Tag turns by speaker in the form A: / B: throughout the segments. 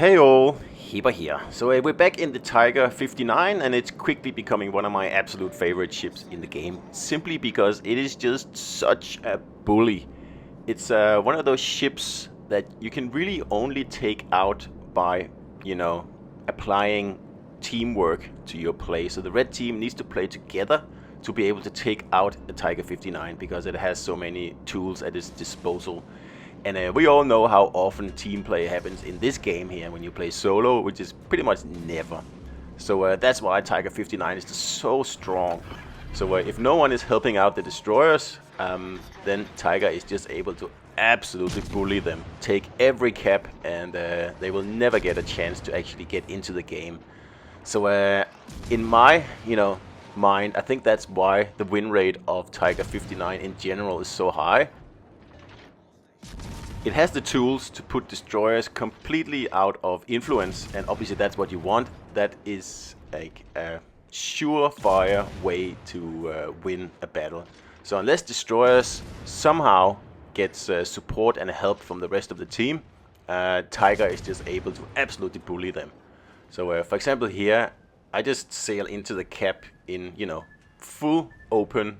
A: Hey all, Heber here. So we're back in the Tiger 59 and it's quickly becoming one of my absolute favorite ships in the game. Simply because it is just such a bully. It's one of those ships that you can really only take out by, applying teamwork to your play. So the red team needs to play together to be able to take out the Tiger 59 because it has so many tools at its disposal. And we all know how often team play happens in this game here when you play solo, which is pretty much never. So that's why Tiger 59 is just so strong. So if no one is helping out the destroyers, then Tiger is just able to absolutely bully them, take every cap, and they will never get a chance to actually get into the game. So in my, mind, I think that's why the win rate of Tiger 59 in general is so high. It has the tools to put destroyers completely out of influence, and obviously that's what you want. That is like a surefire way to win a battle. So unless destroyers somehow gets support and help from the rest of the team, Tiger is just able to absolutely bully them. So for example here, I just sail into the cap in, full open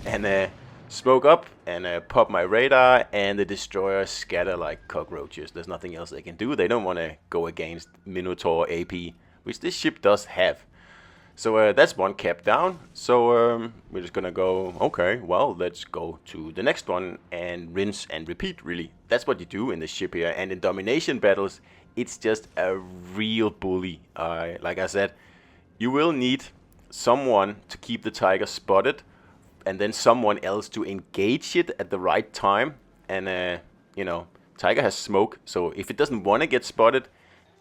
A: and smoke up and pop my radar, and the destroyers scatter like cockroaches. There's nothing else they can do. They don't want to go against Minotaur AP, which this ship does have. So that's one cap down. So we're just gonna go, okay, well, let's go to the next one and rinse and repeat, really. That's what you do in this ship here. And in domination battles, it's just a real bully. Like I said, you will need someone to keep the Tiger spotted, and then someone else to engage it at the right time. And Tiger has smoke, so if it doesn't want to get spotted,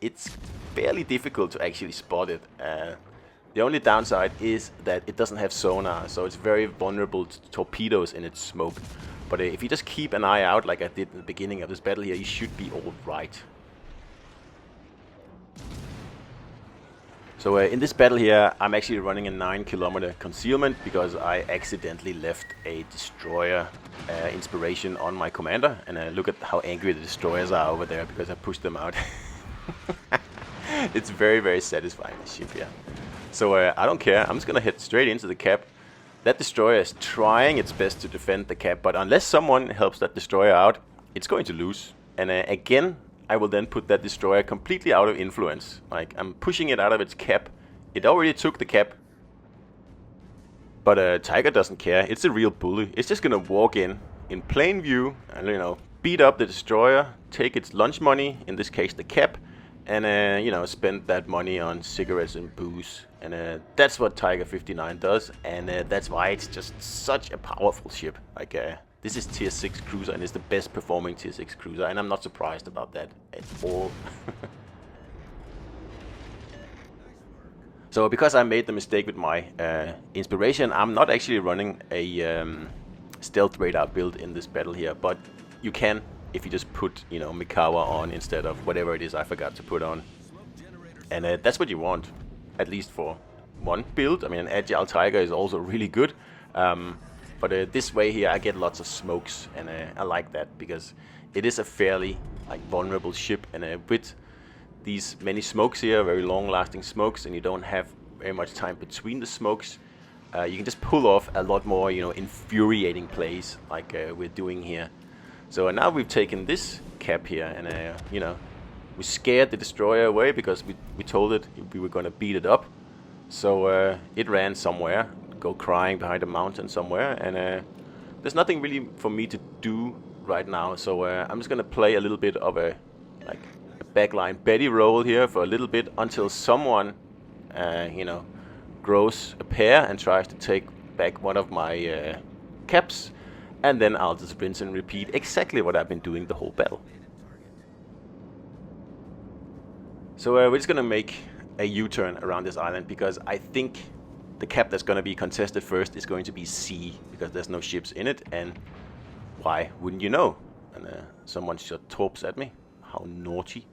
A: it's fairly difficult to actually spot it. The only downside is that it doesn't have sonar, so it's very vulnerable to torpedoes in its smoke. But if you just keep an eye out like I did in the beginning of this battle here, you should be all right. So in this battle here, I'm actually running a 9-kilometer concealment because I accidentally left a destroyer inspiration on my commander. And look at how angry the destroyers are over there because I pushed them out. It's very, very satisfying, this ship here. So I don't care. I'm just going to head straight into the cap. That destroyer is trying its best to defend the cap, but unless someone helps that destroyer out, it's going to lose. And again, I will then put that destroyer completely out of influence. Like, I'm pushing it out of its cap. It already took the cap. But Tiger doesn't care. It's a real bully. It's just gonna walk in plain view, and beat up the destroyer, take its lunch money, in this case the cap, and spend that money on cigarettes and booze. And that's what Tiger 59 does, and that's why it's just such a powerful ship. Like, this is tier 6 cruiser, and it's the best performing tier 6 cruiser, and I'm not surprised about that at all. So because I made the mistake with my inspiration, I'm not actually running a stealth radar build in this battle here, but you can if you just put, Mikawa on instead of whatever it is I forgot to put on. And that's what you want, at least for one build. I mean, an Agile Tiger is also really good. But this way here I get lots of smokes, and I like that because it is a fairly vulnerable ship, and with these many smokes here, very long lasting smokes, and you don't have very much time between the smokes, you can just pull off a lot more infuriating plays like we're doing here. So now we've taken this cap here, and we scared the destroyer away because we told it we were going to beat it up. So it ran somewhere, go crying behind a mountain somewhere, and there's nothing really for me to do right now. So I'm just gonna play a little bit of a backline Betty roll here for a little bit until someone grows a pair and tries to take back one of my caps, and then I'll just rinse and repeat exactly what I've been doing the whole battle. So we're just gonna make a U-turn around this island because I think the cap that's going to be contested first is going to be C, because there's no ships in it, and why wouldn't you know? And someone shot torps at me. How naughty.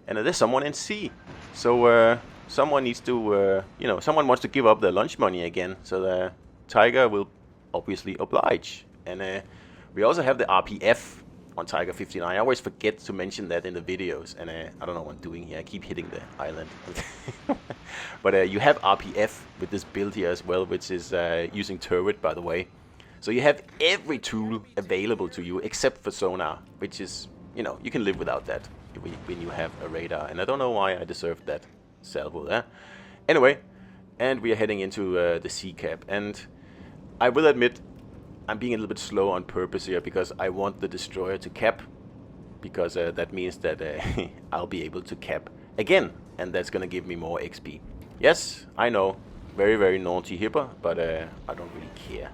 A: And there's someone in C. So someone needs to, someone wants to give up their lunch money again, so the Tiger will obviously oblige. And we also have the RPF on Tiger 59. I always forget to mention that in the videos, and I don't know what I'm doing here. I keep hitting the island. But you have RPF with this build here as well, which is using turret, by the way. So you have every tool available to you except for sonar, which is, you know, you can live without that when you have a radar. And I don't know why I deserved that salvo there. Anyway, and we are heading into the sea cap. And I will admit, I'm being a little bit slow on purpose here because I want the destroyer to cap. Because that means that I'll be able to cap again. And that's going to give me more XP. Yes, I know, very, very naughty hipper, but I don't really care.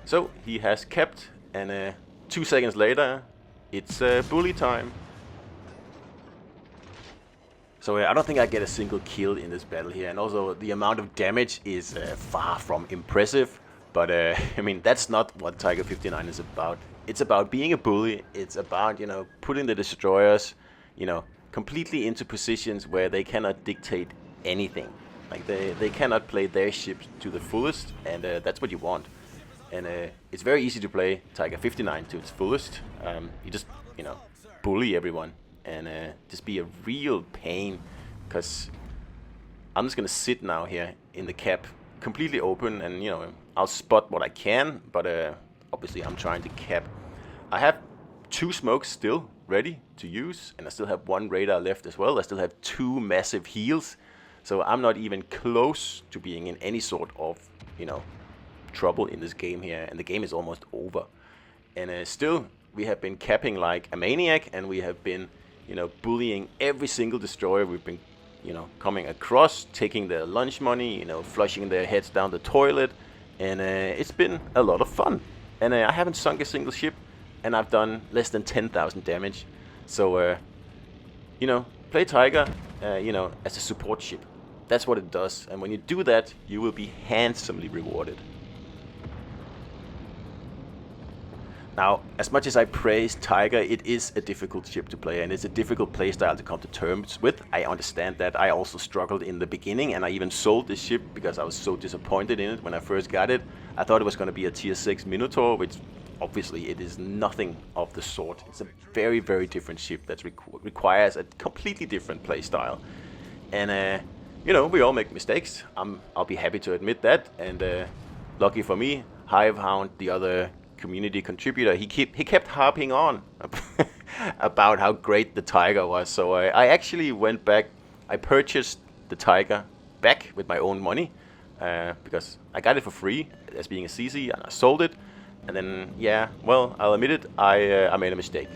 A: So he has capped, and 2 seconds later, it's bully time. So I don't think I get a single kill in this battle here, and also the amount of damage is far from impressive. But I mean, that's not what Tiger 59 is about. It's about being a bully. It's about, you know, putting the destroyers, you know, completely into positions where they cannot dictate anything. Like they cannot play their ships to the fullest, and that's what you want. And it's very easy to play Tiger 59 to its fullest. You just, you know, bully everyone and just be a real pain. Because I'm just gonna sit now here in the cap, completely open, and you know, I'll spot what I can. But obviously, I'm trying to cap. I have 2 smokes still ready to use, and I still have 1 radar left as well. I still have 2 massive heals, so I'm not even close to being in any sort of, you know, trouble in this game here, and the game is almost over. And still, we have been capping like a maniac, and we have been, you know, bullying every single destroyer we've been, you know, coming across, taking their lunch money, you know, flushing their heads down the toilet, and it's been a lot of fun. And I haven't sunk a single ship, and I've done less than 10,000 damage. So, you know, play Tiger, you know, as a support ship. That's what it does, and when you do that, you will be handsomely rewarded. Now, as much as I praise Tiger, it is a difficult ship to play, and it's a difficult playstyle to come to terms with. I understand that. I also struggled in the beginning, and I even sold this ship because I was so disappointed in it when I first got it. I thought it was going to be a tier 6 Minotaur, which obviously it is nothing of the sort. It's a very, very different ship that requires a completely different playstyle. And, you know, we all make mistakes. I'll be happy to admit that, and lucky for me, Hivehound, the other community contributor, he kept harping on about how great the Tiger was. So I actually went back. I purchased the Tiger back with my own money because I got it for free as being a CC, and I sold it. And then, yeah, well, I'll admit it, I made a mistake.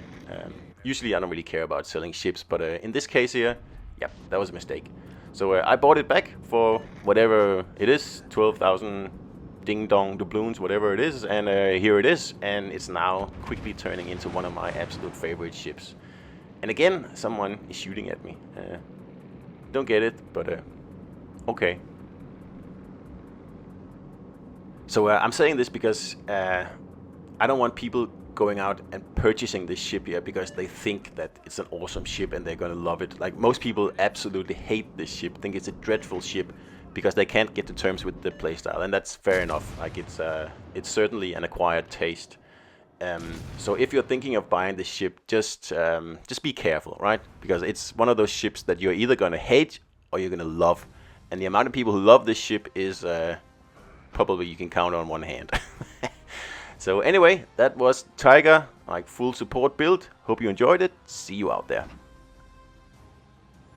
A: Usually I don't really care about selling ships, but in this case here, yeah, that was a mistake. So I bought it back for whatever it is, 12,000 ding-dong doubloons, whatever it is, and here it is, and it's now quickly turning into one of my absolute favorite ships. And again, someone is shooting at me. Don't get it, but okay. So I'm saying this because I don't want people going out and purchasing this ship here because they think that it's an awesome ship and they're gonna love it. Like, most people absolutely hate this ship, think it's a dreadful ship, because they can't get to terms with the playstyle, and that's fair enough. Like, it's certainly an acquired taste. So if you're thinking of buying this ship, just be careful, right? Because it's one of those ships that you're either gonna hate or you're gonna love, and the amount of people who love this ship is probably you can count on one hand. So anyway, that was Tiger, like full support build. Hope you enjoyed it. See you out there.